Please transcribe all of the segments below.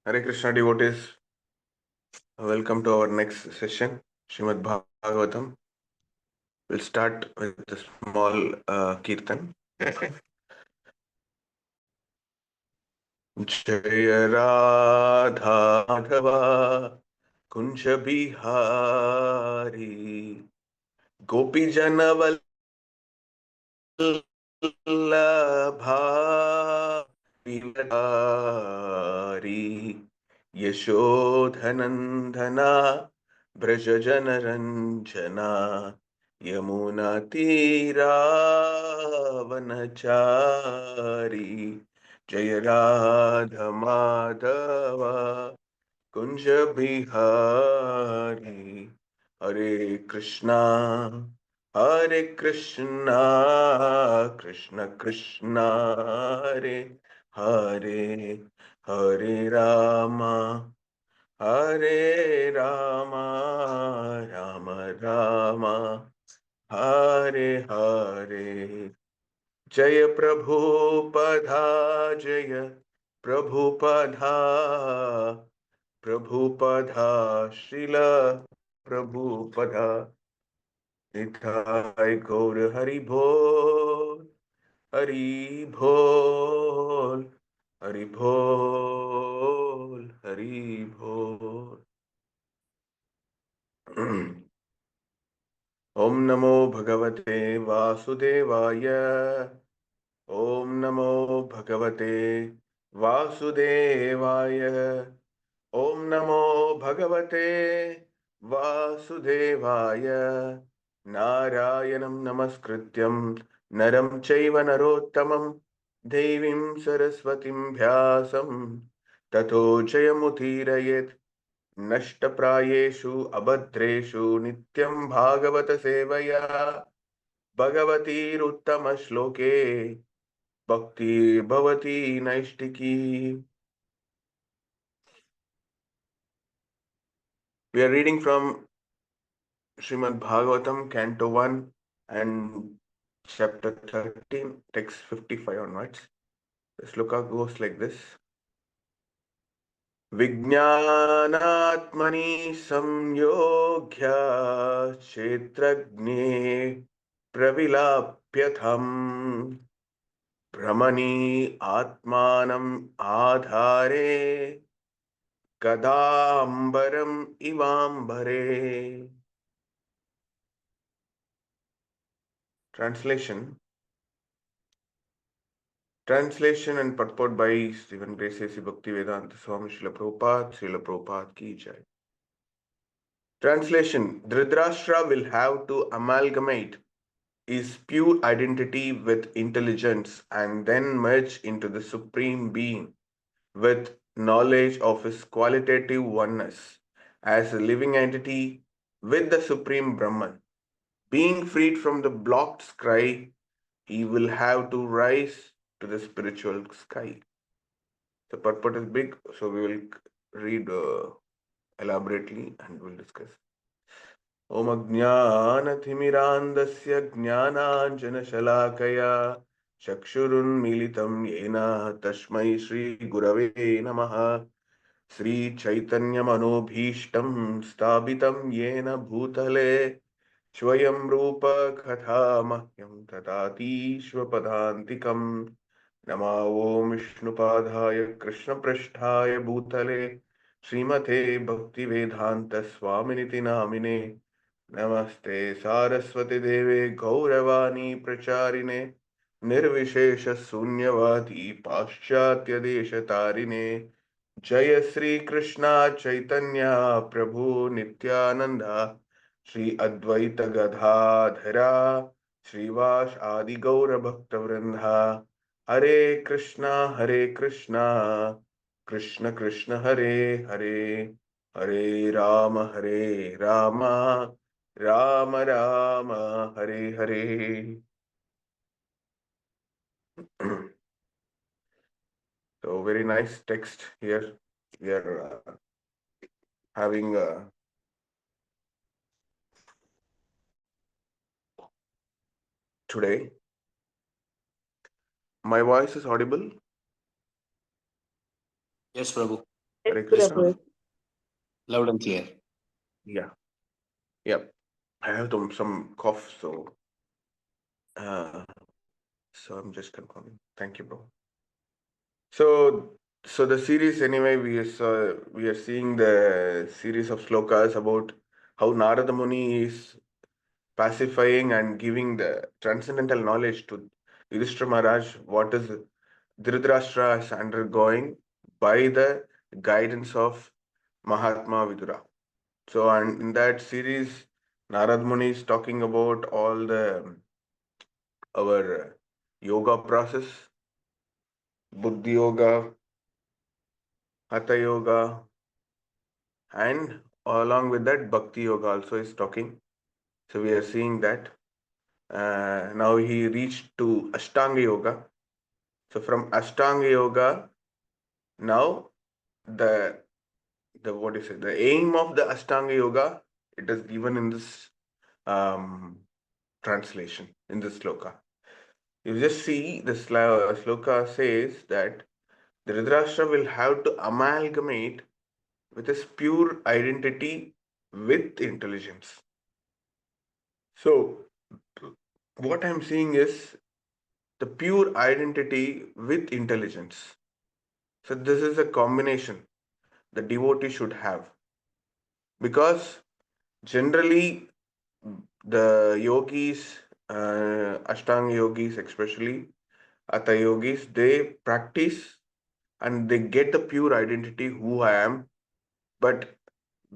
Hare Krishna devotees, welcome to our next session, Srimad Bhagavatam. We'll start with a small kirtan. Jaya Radha Madhava Kunja Bihari Gopi Jana Vallabha Viladari Yashodhanandana Brajajanranjana Yamuna Tiravanachari Jaya Radha Madhava Kunja Bihari Hare Krishna Hare Krishna, Krishna Krishna, Hare Hare, Hare Rama, Hare Rama, Rama Rama, Hare Hare. Jaya Prabhupada, Jaya Prabhupada, Prabhupada, Srila Prabhupada. Nitai Gaur Hari Bol, Hari Bol, Hari Bol, Hari Bol. Om Namo Bhagavate Vasudevaya. Om Namo Bhagavate Vasudevaya. Om Namo Bhagavate Vasudevaya. Narayanam Namaskrityam Naram Chaiva Narottamam Devim Saraswatim Vyasam Tato Jayamutirayet Nashtaprayeshu Abhadreshu Nityam Bhagavata Sevaya Bhagavatir Uttama Shloke Bhakti Bhavati Naishtiki. We are reading from Srimad Bhagavatam, Canto 1 and Chapter 13, text 55 onwards. The sloka goes like this. Vijnanatmani samyogya kshetragne pravilapyatham brahmani atmanam adhare kadambaram ivambare. Translation and purport by Stephen Grace Bhaktivedanta Swami Srila Prabhupada ki jai. Translation: Dhritarashtra will have to amalgamate his pure identity with intelligence and then merge into the Supreme Being with knowledge of his qualitative oneness as a living entity with the Supreme Brahman. Being freed from the blocked sky, he will have to rise to the spiritual sky. The purport is big, so we will read elaborately and we'll discuss. Om Ajnanathimirantasya Jnananjanashalakaya Chakshurunmilitam Yena Tashmai Shri Gurave Namaha Sri Chaitanya Manobhishtam Stabitam Yena Bhutale Swayam Rupa Katha Mahyam Tatati Shvapadantikam Nama Om Vishnupadhaya Krishna Prasthaya Bhutale Srimate Bhaktivedanta Swaminiti Namine Namaste Saraswati Deve Gauravani Pracharine Nirvishesha Sunyavadi Paschatya Deshatarine Jaya Sri Krishna Chaitanya Prabhu Nityananda Sri Advaita Gadadhara Srivas Adi Gaura Bhakta Vrinda Hare Krishna Krishna Krishna Hare Hare Hare Rama Rama Rama Hare Hare. So very nice text here. We are having today. My voice is audible? Yes, Prabhu. Hare Krishna. Loud and clear. Yeah, yeah. I have some cough, uh, so I'm just confirming. Thank you, bro. So, so the series anyway, we are seeing the series of slokas about how Narada Muni is pacifying and giving the transcendental knowledge to Yudhishthira Maharaj, what is Dhritarashtra is undergoing by the guidance of Mahatma Vidura. So, and in that series, Narad Muni is talking about all the our yoga process, Buddhi Yoga, Hatha Yoga, and along with that, Bhakti Yoga also is talking. So we are seeing that. Now he reached to Ashtanga Yoga. So from Ashtanga Yoga, now the what is it? The aim of the Ashtanga Yoga, it is given in this um, translation in this sloka. You just see the sloka says that the Dhritarashtra will have to amalgamate with his pure identity with intelligence. So what I'm seeing is the pure identity with intelligence. So this is a combination the devotee should have, because generally the yogis, Ashtanga yogis especially, Hatha yogis, they practice and they get the pure identity who I am, but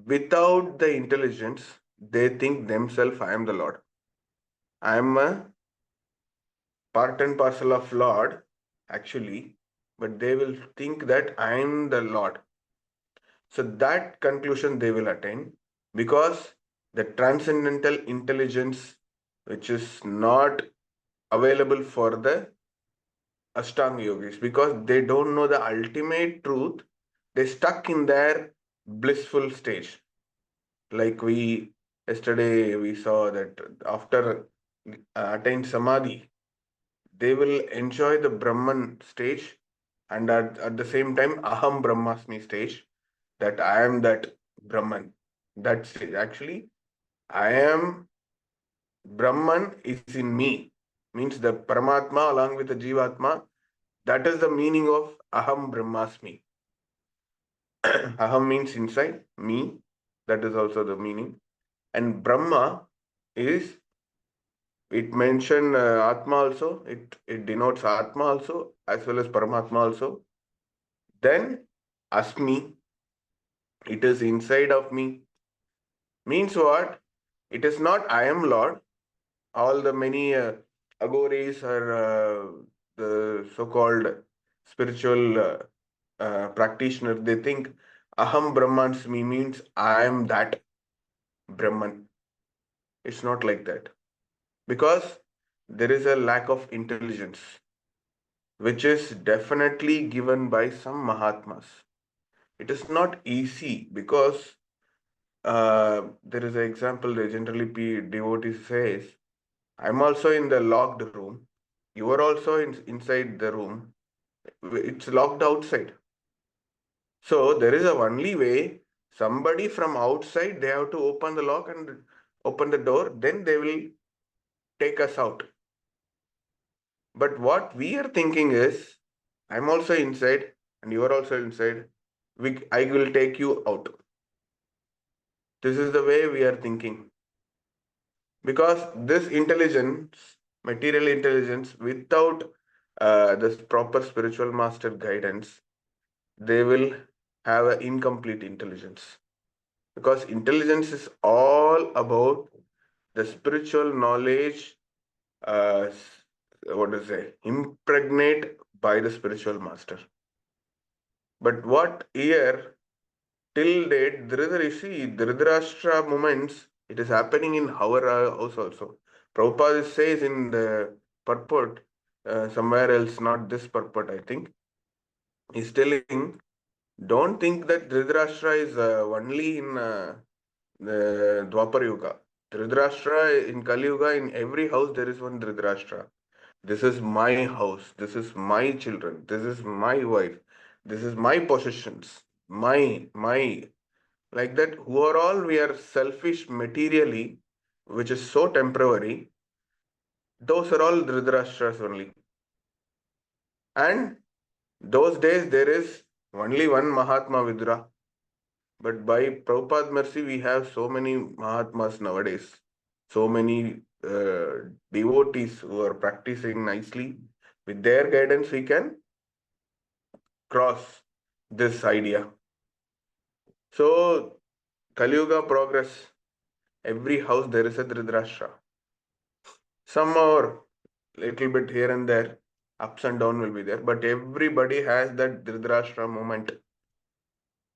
without the intelligence, they think themselves I am the Lord. I am a part and parcel of Lord, actually, but they will think that I am the Lord. So that conclusion they will attain, because the transcendental intelligence, which is not available for the Ashtanga yogis, because they don't know the ultimate truth, they stuck in their blissful stage. Like we yesterday we saw that after attained samadhi, they will enjoy the Brahman stage, and at the same time Aham Brahmasmi stage, that I am that Brahman. That stage. Actually, I am Brahman is in me. Means the Paramatma along with the Jivatma. That is the meaning of Aham Brahmasmi. Aham means inside me. That is also the meaning. And Brahma is, it mention Atma also. It denotes Atma also as well as Paramatma also. Then Asmi, it is inside of me. Means what? It is not I am Lord. All the many agoris or the so-called spiritual practitioners, they think Aham Brahmansmi means I am that Brahman. It's not like that. Because there is a lack of intelligence, which is definitely given by some Mahatmas. It is not easy, because there is an example that generally devotee says, I'm also in the locked room. You are also inside the room. It's locked outside. So there is a only way. Somebody from outside, they have to open the lock and open the door. Then they will take us out. But what we are thinking is, I'm also inside and you are also inside. I will take you out. This is the way we are thinking. Because this intelligence, material intelligence, without this proper spiritual master guidance, they will have an incomplete intelligence. Because intelligence is all about the spiritual knowledge, uh, what to say, impregnate by the spiritual master. But what here, till date, Dhritarashtra moments, it is happening in our house also. Prabhupada says in the purport, somewhere else, not this purport, I think, he's telling, don't think that Dhritarashtra is only in the Dwapar Yuga. Dhritarashtra in Kali Yuga, in every house there is one Dhritarashtra. This is my house. This is my children. This is my wife. This is my possessions. my, like that, who are all we are selfish materially, which is so temporary, those are all Dhritarashtra's only. And those days there is only one Mahatma Vidura. But by Prabhupad mercy, we have so many Mahatmas nowadays, so many devotees who are practicing nicely. With their guidance, we can cross this idea. So, Kali Yuga progress. Every house there is a Dhritarashtra. Some are little bit here and there, ups and down will be there, but everybody has that Dhritarashtra moment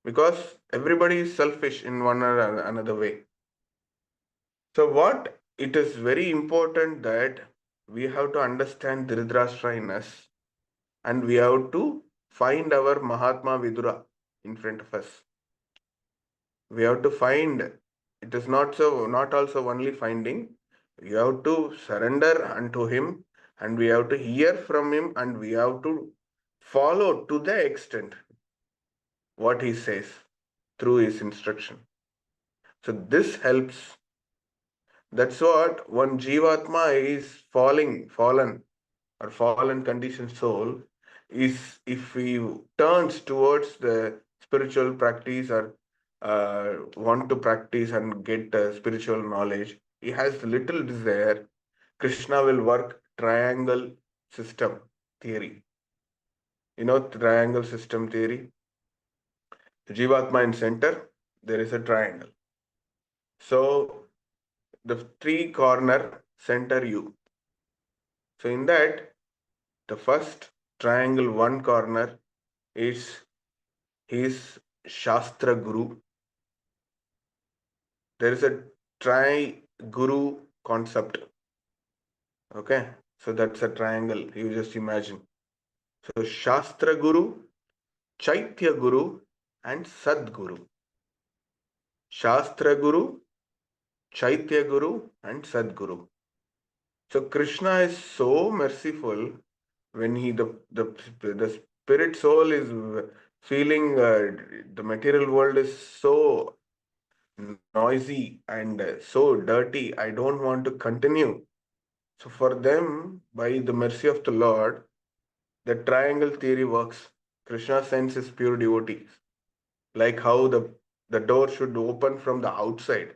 because everybody is selfish in one or another way. So, what it is very important that we have to understand Dhritarashtra in us and we have to find our Mahatma Vidura in front of us. We have to find, it is not also only finding, we have to surrender unto him and we have to hear from him and we have to follow to the extent what he says through his instruction. So this helps. That's what one Jivatma is fallen or fallen conditioned soul is if he turns towards the spiritual practice or want to practice and get spiritual knowledge, he has little desire. Krishna will work triangle system theory. You know triangle system theory? Jivatma in center, there is a triangle. So the three corner center you. So in that, the first triangle one corner is his Shastra Guru. There is a tri Guru concept. Okay, so that's a triangle. You just imagine. So Shastra Guru, Chaitya Guru, and Sadguru. Shastra Guru, Chaitya Guru, and Sadguru. So Krishna is so merciful when the spirit soul is feeling the material world is so noisy and so dirty. I don't want to continue. So for them, by the mercy of the Lord, the triangle theory works. Krishna sends his pure devotees. Like how the door should open from the outside.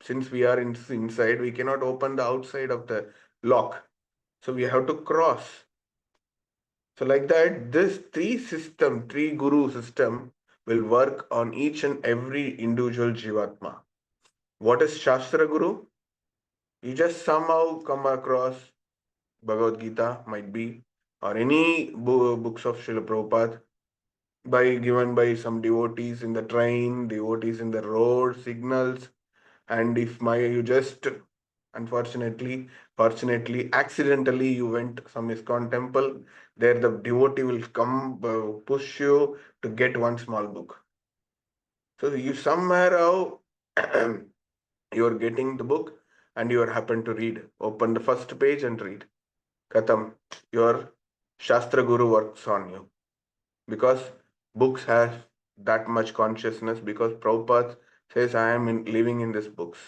Since we are inside, we cannot open the outside of the lock. So we have to cross. So like that, this three guru system will work on each and every individual Jivatma. What is Shastra Guru? You just somehow come across Bhagavad Gita, might be, or any books of Srila Prabhupada, given by some devotees in the train, devotees in the road, signals, and if you just fortunately, accidentally you went some ISKCON temple, there the devotee will come push you to get one small book. So you somehow you are getting the book and you are happen to read. Open the first page and read. Katam, your Shastra Guru works on you. Because books have that much consciousness, because Prabhupada says, I am living in these books.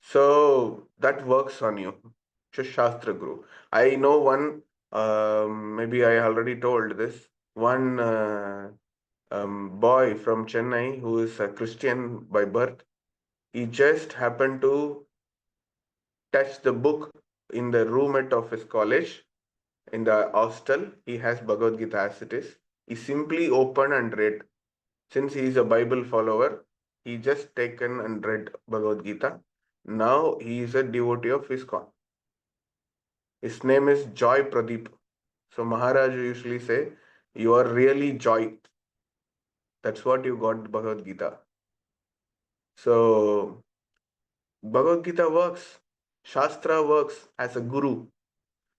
So that works on you. Just Shastra Guru. I know one, maybe I already told this, one boy from Chennai who is a Christian by birth. He just happened to touch the book in the roommate of his college. In the hostel, he has Bhagavad Gita as it is. He simply opened and read. Since he is a Bible follower, he just taken and read Bhagavad Gita. Now he is a devotee of ISKCON. His name is Joy Pradeep. So Maharaj usually say, you are really joy. That's what you got Bhagavad Gita. So Bhagavad Gita works. Shastra works as a guru.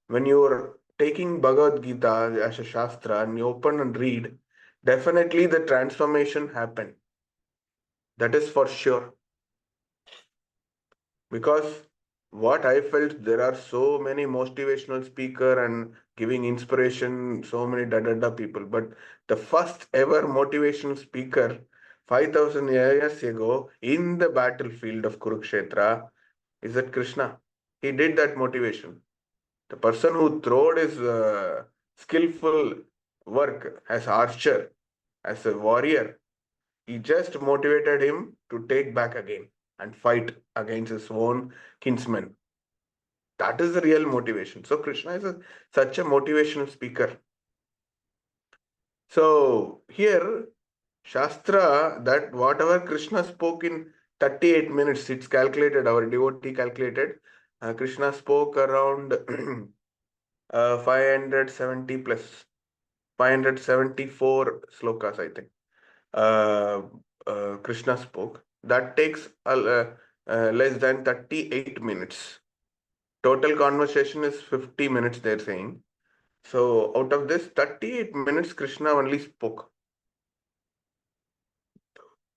When you are taking Bhagavad Gita as a Shastra and you open and read, definitely the transformation happen. That is for sure. Because what I felt, there are so many motivational speaker and giving inspiration, so many da da da people. But the first ever motivational speaker 5,000 years ago in the battlefield of Kurukshetra is that Krishna. He did that motivation. The person who throwed his skillful work as archer, as a warrior, he just motivated him to take back again and fight against his own kinsmen. That is the real motivation. So Krishna is such a motivational speaker. So here, Shastra, that whatever Krishna spoke in 38 minutes, it's calculated, our devotee calculated. Krishna spoke around 570 plus 574 slokas, I think. Uh, Krishna spoke. That takes less than 38 minutes. Total conversation is 50 minutes, they're saying. So out of this 38 minutes, Krishna only spoke.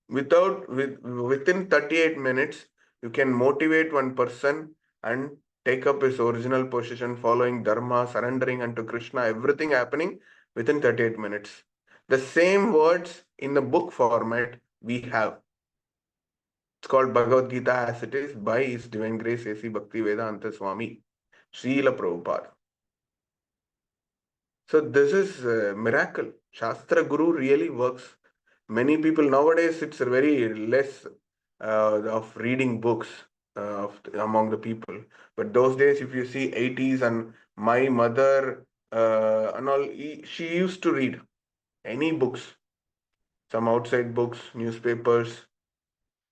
Within 38 minutes, you can motivate one person and take up his original position, following Dharma, surrendering unto Krishna, everything happening within 38 minutes. The same words in the book format we have. It's called Bhagavad Gita as it is by His Divine Grace A.C. Bhakti Vedanta Swami, Srila Prabhupada. So this is a miracle. Shastra Guru really works. Many people nowadays, it's very less of reading books among the people. But those days, if you see 80s and my mother and all, she used to read any books, some outside books, newspapers.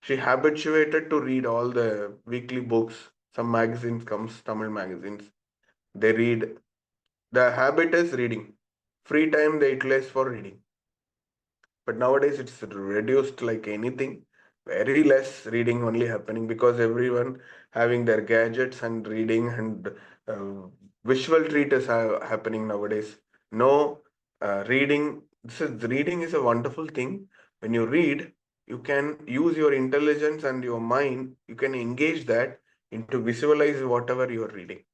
She habituated to read all the weekly books. Some magazines comes, Tamil magazines. They read. The habit is reading. Free time they utilize for reading. But nowadays it's reduced like anything. Very less reading only happening because everyone having their gadgets and reading and uh, visual treat is happening nowadays. No reading. Reading is a wonderful thing. When you read, you can use your intelligence and your mind. You can engage that into visualize whatever you are reading.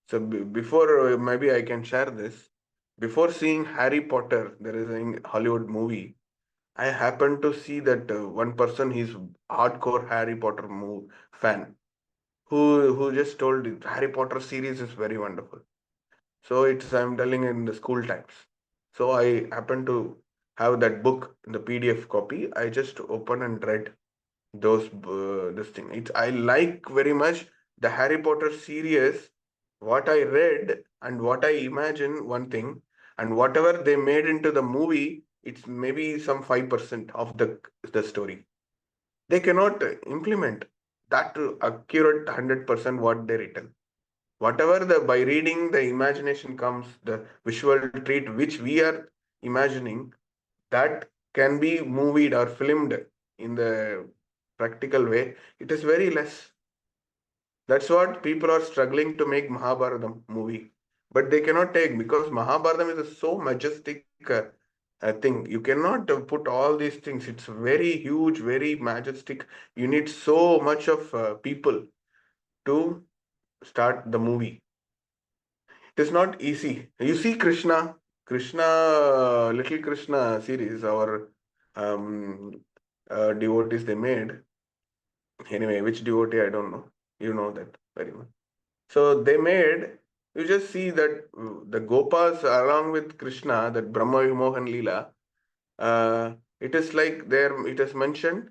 So before maybe I can share this. Before seeing Harry Potter, there is a Hollywood movie. I happened to see that one person, he's hardcore Harry Potter fan, who just told it, Harry Potter series is very wonderful. So it's I'm telling in the school times. So I happened to have that book in the PDF copy. I just opened and read those this thing. It's I like very much the Harry Potter series. What I read and what I imagine one thing, and whatever they made into the movie, it's maybe some 5% of the story. They cannot implement that to accurate 100% what they written. Whatever the by reading the imagination comes, the visual treat which we are imagining, that can be movied or filmed in the practical way, it is very less. That's what people are struggling to make Mahabharatam movie. But they cannot take because Mahabharatam is a so majestic thing. You cannot put all these things. It's very huge, very majestic. You need so much of people to start the movie. It is not easy. You see Little Krishna series, our devotees they made. Anyway, which devotee I don't know. You know that very well. So they made. You just see that the Gopas along with Krishna, that Brahma Vimohan Leela. It is like there. It is mentioned.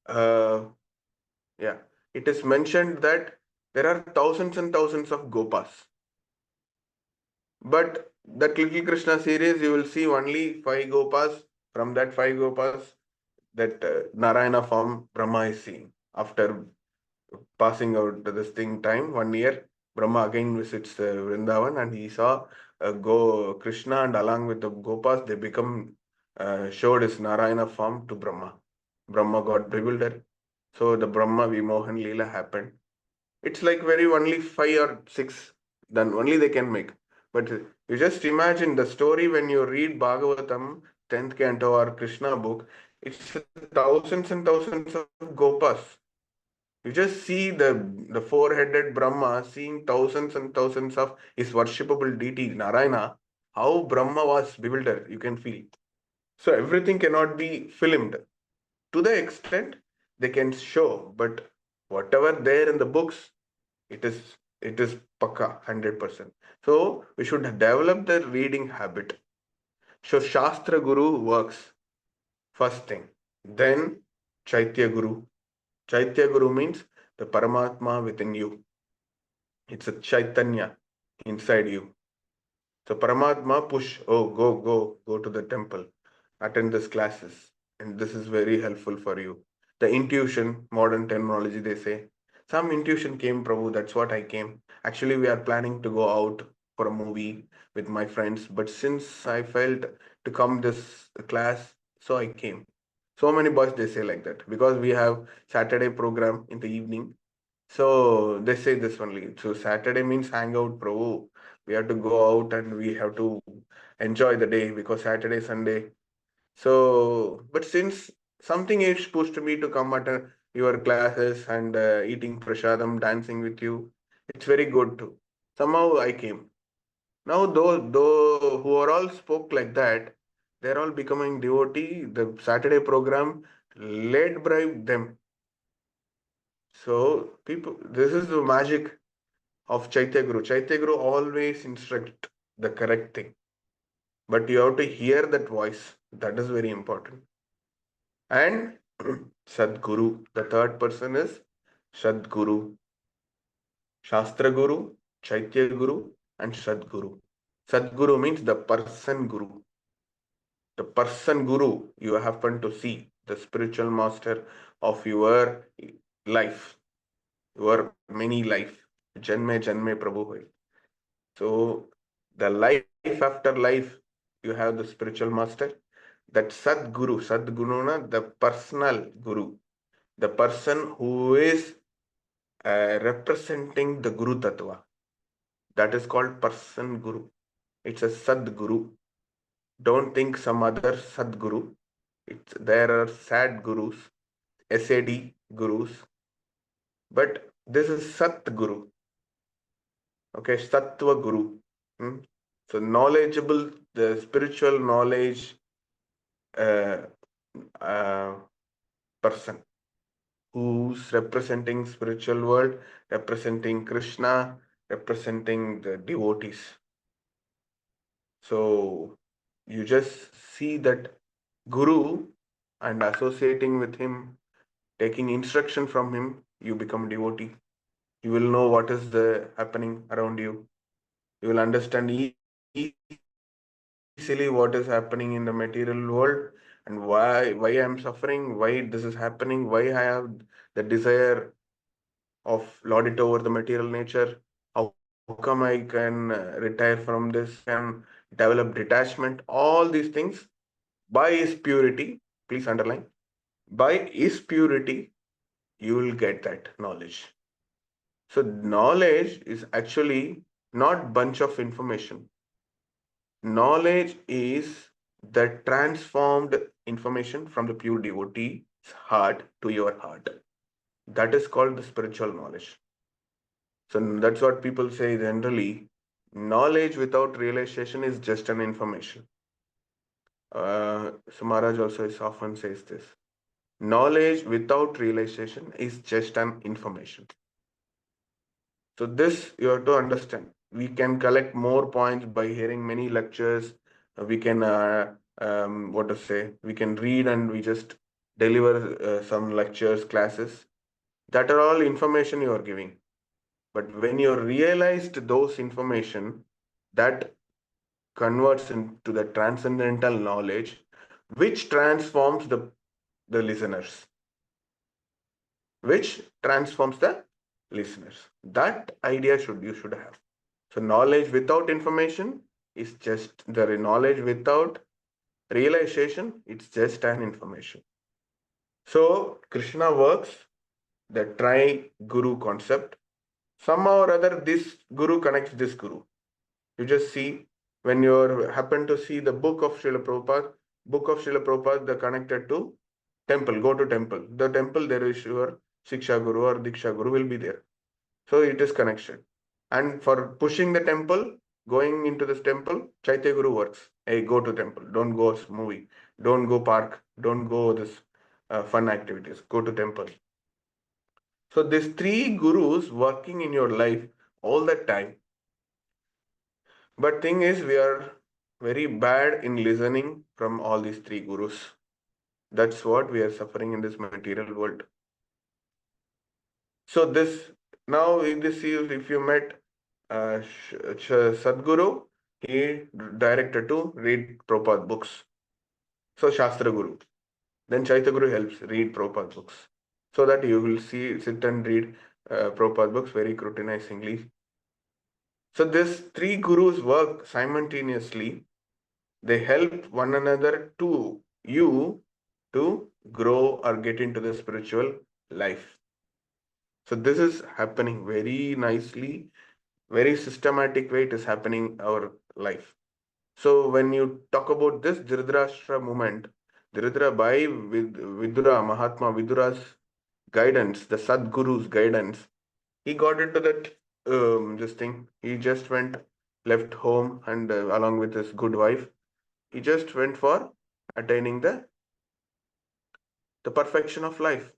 Uh, yeah, it is mentioned that there are thousands and thousands of Gopas. But that Little Krishna series, you will see only five Gopas. From that five Gopas, that Narayana form Brahma is seen. After passing out this thing time, 1 year, Brahma again visits Vrindavan and he saw Go Krishna, and along with the Gopas, they become showed his Narayana form to Brahma. Brahma got bewildered. So the Brahma Vimohan Leela happened. It's like very only five or six, then only they can make. But you just imagine the story when you read Bhagavatam, 10th canto or Krishna book, it's thousands and thousands of Gopas. You just see the four-headed Brahma seeing thousands and thousands of his worshipable deity Narayana. How Brahma was bewildered, you can feel. So everything cannot be filmed. To the extent they can show, but whatever there in the books, it is pakka 100%. So we should develop the reading habit. So Shastra Guru works first thing. Then Chaitya Guru. Chaitya Guru means the Paramatma within you. It's a Chaitanya inside you. So Paramatma push, oh, go to the temple, attend these classes. And this is very helpful for you. The intuition, modern terminology, they say. Some intuition came, Prabhu, that's what I came. Actually, we are planning to go out for a movie with my friends. But since I felt to come this class, so I came. So many boys, they say like that. Because we have Saturday program in the evening. So they say this only. So Saturday means hangout, bro. We have to go out and we have to enjoy the day because Saturday, Sunday. So, but since something is pushed me to come at your classes and eating prasadam, dancing with you, it's very good too. Somehow I came. Now, though who are all spoke like that, they're all becoming devotee. The Saturday program led by them. So people, this is the magic of Chaitya Guru. Chaitya Guru always instruct the correct thing, but you have to hear that voice. That is very important. And Sadguru, the third person is Sadguru, Shastra Guru, Chaitya Guru, and Sadguru. Sadguru means the person Guru. The person Guru you happen to see, the spiritual master of your life, your many life. Janme Janme Prabhu hai. So the life after life, you have the spiritual master. That Sadguru, the personal Guru, the person who is representing the Guru Tattva. That is called person Guru. It's a Sadguru. Don't think some other Sadguru. There are sad Gurus, SAD Gurus, but this is Sat Guru. Okay, Sattva Guru. Hmm? So knowledgeable, the spiritual knowledge uh, uh, person who's representing spiritual world, representing Krishna, representing the devotees. So you just see that Guru and associating with him, taking instruction from him, you become devotee. You will know what is the happening around you. You will understand easily what is happening in the material world and why I'm suffering, why this is happening, why I have the desire of lord it over the material nature. How come I can retire from this? How can develop detachment? All these things by his purity, please underline, by his purity, you will get that knowledge. So knowledge is actually not bunch of information. Knowledge is the transformed information from the pure devotee's heart to your heart. That is called the spiritual knowledge. So that's what people say generally. Knowledge without realization is just an information. So Maharaj also is often says this. Knowledge without realization is just an information. So this you have to understand. We can collect more points by hearing many lectures. We can what to say? We can read and we just deliver some lectures, classes. That are all information you are giving. But when you realized those information, that converts into the transcendental knowledge, which transforms the listeners, which transforms the listeners. That idea you should have. So knowledge without information is just the knowledge without realization, it's just an information. So Krishna works the tri-guru concept. Somehow or other, this guru connects this guru. You just see when you happen to see the book of Srila Prabhupada, they're connected to temple, go to temple. The temple, there is your Shiksha Guru or Diksha Guru will be there. So it is connection. And for pushing the temple, going into this temple, Chaitya Guru works. Hey, go to temple. Don't go movie. Don't go park. Don't go this fun activities. Go to temple. So these three gurus working in your life all the time. But thing is, we are very bad in listening from all these three gurus. That's what we are suffering in this material world. So this now in this if you met Sadguru, he directed to read Prabhupada books. So Shastra Guru. Then Chaitya Guru helps read Prabhupada books. So that you will sit and read Prabhupada books very scrutinizingly. So these three gurus work simultaneously. They help one another to you to grow or get into the spiritual life. So this is happening very nicely, very systematic way it is happening our life. So when you talk about this Dhritarashtra movement, Dhritra by with Vidura, Mahatma Vidura's guidance, the Sadguru's guidance, he got into that this thing. He just went, left home and along with his good wife, he just went for attaining the perfection of life.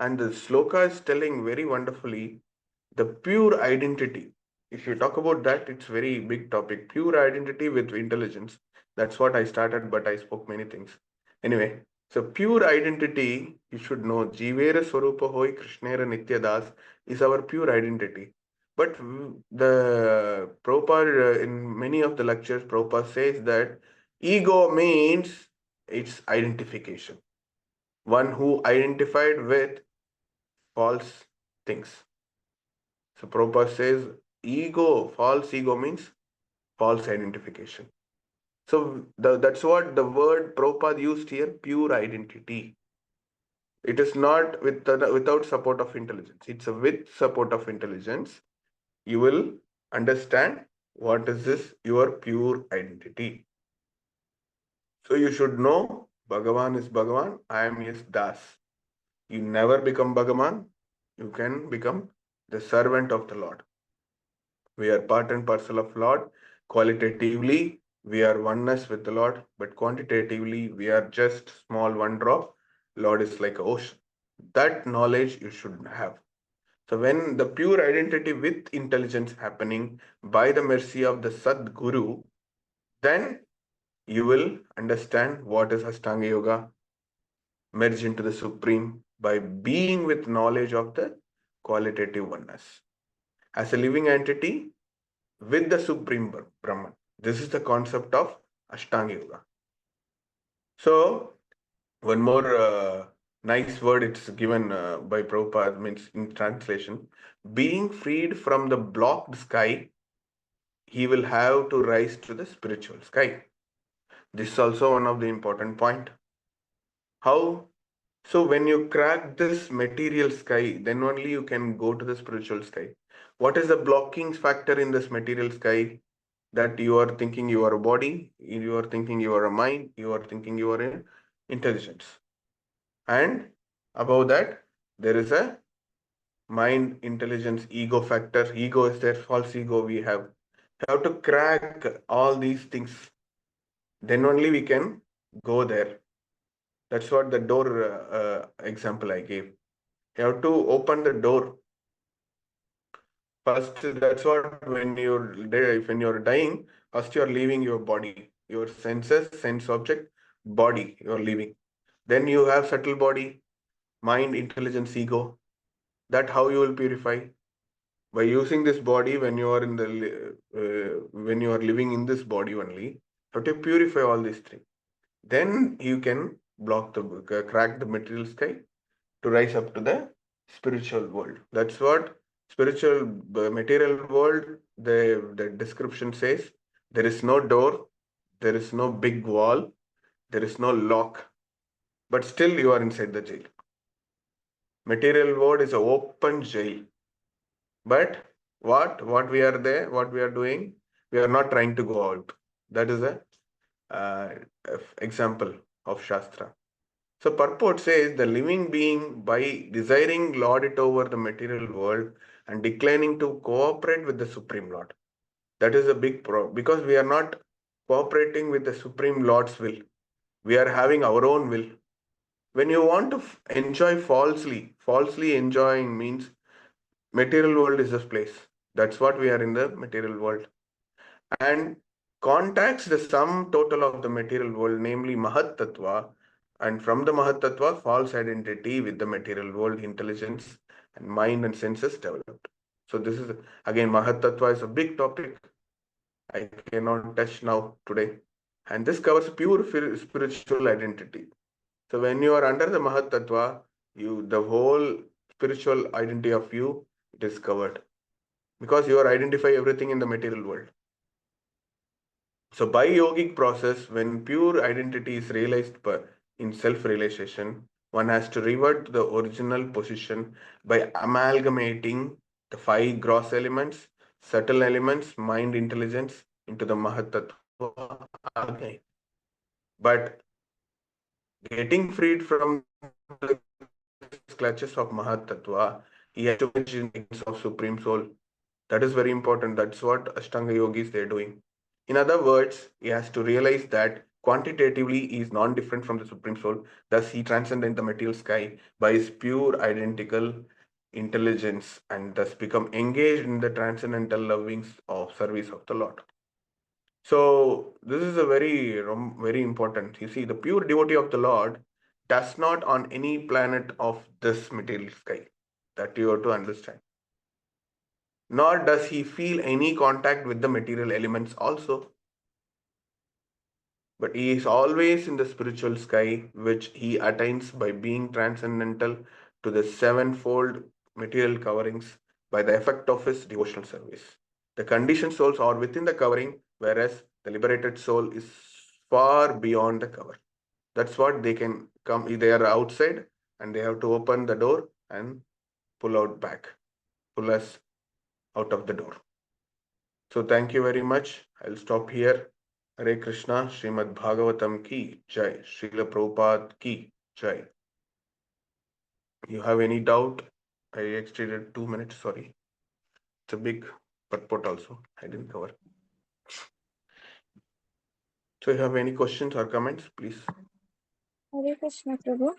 And the sloka is telling very wonderfully the pure identity. If you talk about that, it's very big topic. Pure identity with intelligence. That's what I started, but I spoke many things. Anyway, so pure identity, you should know, Jivera Swarupa Hoi Krishnera Nitya Das is our pure identity. But the Prabhupada, in many of the lectures, Prabhupada says that ego means its identification. One who identified with false things. So Prabhupada says false ego means false identification. So that's what the word Prabhupada used here, pure identity. It is not without support of intelligence. It's a with support of intelligence. You will understand what is this, your pure identity. So you should know Bhagavan is Bhagavan, I am his Das. You never become Bhagavan, you can become the servant of the Lord. We are part and parcel of Lord. Qualitatively, we are oneness with the Lord, but quantitatively, we are just small one drop. Lord is like an ocean. That knowledge you should have. So when the pure identity with intelligence happening by the mercy of the Sadguru, then you will understand what is Ashtanga Yoga, merge into the Supreme by being with knowledge of the qualitative oneness. As a living entity, with the Supreme Brahman. This is the concept of Ashtanga Yoga. So, one more nice word it's given by Prabhupada means in translation, being freed from the blocked sky, he will have to rise to the spiritual sky. This is also one of the important point. How? So when you crack this material sky, then only you can go to the spiritual sky. What is the blocking factor in this material sky? That you are thinking you are a body, you are thinking you are a mind, you are thinking you are an intelligence. And above that, there is a mind, intelligence, ego factor. Ego is there, false ego we have. You have to crack all these things. Then only we can go there. That's what the door example I gave. You have to open the door. First, that's what when you're dying, first you're leaving your body, your senses, sense object, body, you're leaving. Then you have subtle body, mind, intelligence, ego. That how you will purify by using this body when you are in the when you are living in this body only. How to purify all these three. Then you can crack the material sky to rise up to the spiritual world. That's what spiritual material world, the description says. There is no door, there is no big wall, there is no lock, but still you are inside the jail. Material world is an open jail. But what we are there, what we are doing, we are not trying to go out. That is a example of Shastra. So purport says the living being, by desiring lord it over the material world and declining to cooperate with the Supreme Lord. That is a big problem because we are not cooperating with the Supreme Lord's will. We are having our own will. When you want to enjoy falsely enjoying means material world is this place. That's what we are in the material world. And contacts the sum total of the material world, namely Mahat Tattva, and from the Mahat Tattva, false identity with the material world, intelligence and mind and senses developed. So this is again Mahat Tattva is a big topic. I cannot touch now today. And this covers pure spiritual identity. So when you are under the Mahat Tattva, the whole spiritual identity of you, it is covered. Because you are identify everything in the material world. So by yogic process, when pure identity is realized in self-realization, one has to revert to the original position by amalgamating the five gross elements, subtle elements, mind intelligence into the Mahat Tattva again. But getting freed from the clutches of Mahat Tattva, he has to merge in the guidance of Supreme Soul. That is very important. That's what Ashtanga yogis they're doing. In other words, he has to realize that quantitatively he is non-different from the Supreme Soul. Thus, he transcended the material sky by his pure identical intelligence and thus become engaged in the transcendental lovings of service of the Lord. So this is a very important. You see, the pure devotee of the Lord does not on any planet of this material sky. That you have to understand. Nor does he feel any contact with the material elements also. But he is always in the spiritual sky, which he attains by being transcendental to the sevenfold material coverings by the effect of his devotional service. The conditioned souls are within the covering, whereas the liberated soul is far beyond the cover. That's what they can come. They are outside and they have to open the door and pull us out of the door. So thank you very much. I'll stop here. Hare Krishna, Srimad Bhagavatam ki Jai, Srila Prabhupada ki Jai. You have any doubt? I extended 2 minutes, sorry. It's a big purport also. I didn't cover. So you have any questions or comments, please? Hare Krishna, Prabhu.